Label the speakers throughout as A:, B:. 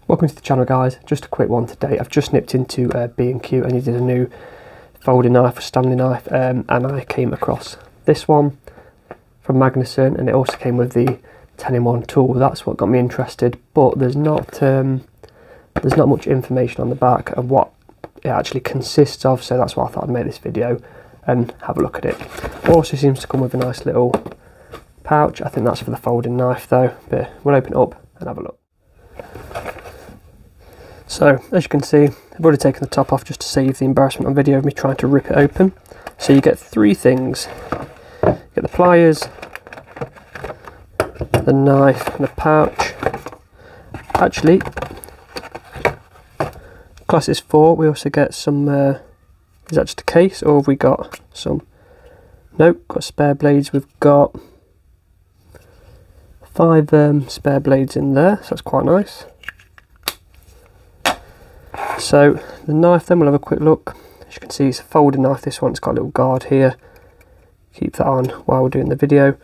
A: Welcome to the channel, guys. Just a quick one today. I've just nipped into B&Q and needed a new folding knife, a Stanley knife, and I came across this one from Magnusson, and it also came with the 10-in-1 tool. That's what got me interested, but there's not much information on the back of what it actually consists of, so that's why I thought I'd make this video and have a look at it. It also seems to come with a nice little pouch. I think that's for the folding knife though, but we'll open it up and have a look. So, as you can see, I've already taken the top off just to save the embarrassment on video of me trying to rip it open. So you get three things. You get the pliers, the knife and the pouch. Actually, class is 4. We also get some, is that just a case, or have we got some? Nope, got spare blades. We've got 5 spare blades in there, so that's quite nice. So the knife then, we'll have a quick look. As you can see, it's a folding knife. This one's got a little guard here. Keep that on while we're doing the video.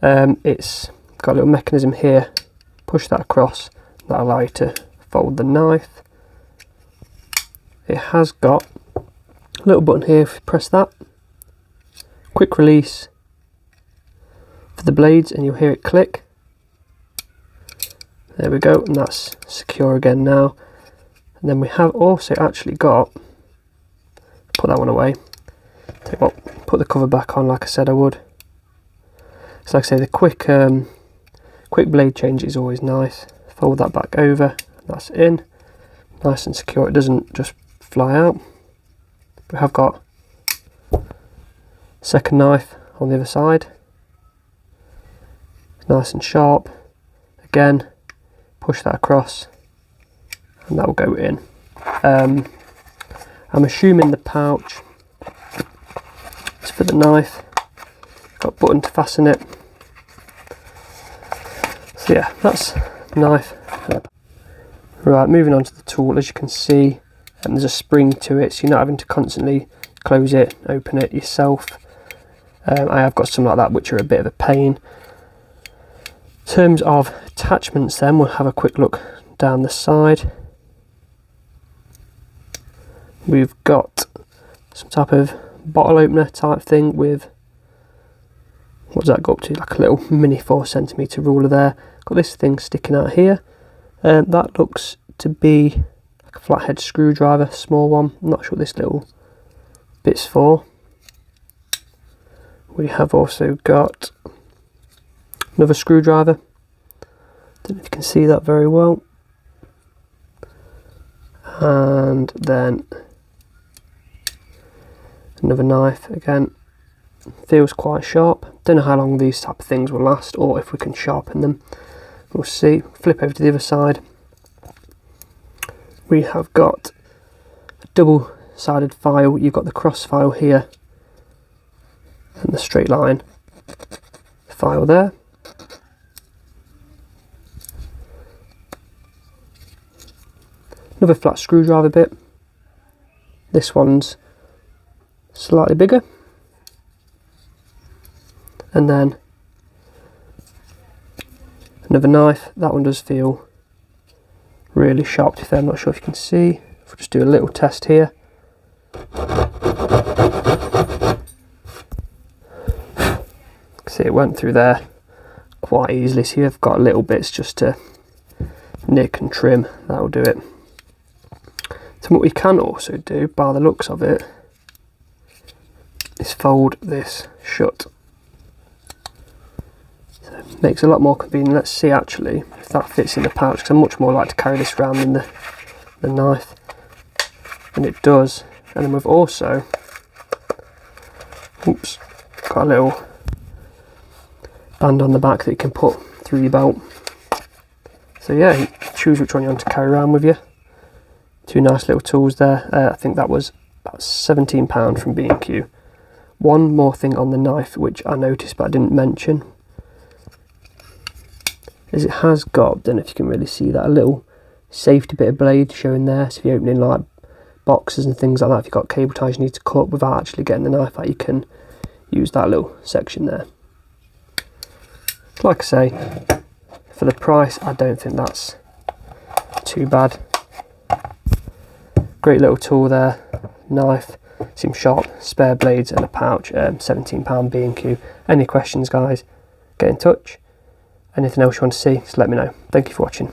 A: It's got a little mechanism here. Push that across. That'll allow you to fold the knife. It has got a little button here. If you press that, quick release for the blades, and you'll hear it click. There we go, and that's secure again now. And then we have also actually got, put that one away, put the cover back on like I said I would. So like I say, the quick blade change is always nice. Fold that back over, that's in, nice and secure, it doesn't just fly out. We have got second knife on the other side, nice and sharp. Again, push that across and that will go in. I'm assuming the pouch is for the knife. Got a button to fasten it. So yeah, that's the knife. Right, moving on to the tool. As you can see, there's a spring to it, so you're not having to constantly close it, open it yourself. I have got some like that which are a bit of a pain. In terms of attachments then, we'll have a quick look down the side. We've got some type of bottle opener type thing with, what does that go up to, like a little mini 4cm ruler there. Got this thing sticking out here. That looks to be like a flathead screwdriver, small one. I'm not sure what this little bit's for. We have also got another screwdriver. Don't know if you can see that very well. And then another knife. Again, feels quite sharp. Don't know how long these type of things will last, or if we can sharpen them. We'll see. Flip over to the other side. We have got a double-sided file. You've got the cross file here and the straight line file there. Another flat screwdriver bit. This one's slightly bigger. And then another knife. That one does feel really sharp to fair. I'm not sure if you can see. If we just do a little test here. See, it went through there quite easily. So you've got little bits just to nick and trim. That'll do it. So what we can also do, by the looks of it, is fold this shut. So it makes it a lot more convenient. Let's see actually if that fits in the pouch, because I'm much more like to carry this around than the knife. And it does. And then we've also, oops, got a little band on the back that you can put through your belt. So yeah, you choose which one you want to carry around with you. Two nice little tools there. I think that was about £17 from B&Q. One more thing on the knife which I noticed but I didn't mention is it has got, I don't know if you can really see that, a little safety bit of blade showing there. So if you're opening like boxes and things like that, if you've got cable ties you need to cut without actually getting the knife out, you can use that little section there. Like I say, for the price I don't think that's too bad. Great little tool there, knife, seems sharp, spare blades and a pouch, £17 B&Q. Any questions guys, get in touch. Anything else you want to see, just let me know. Thank you for watching.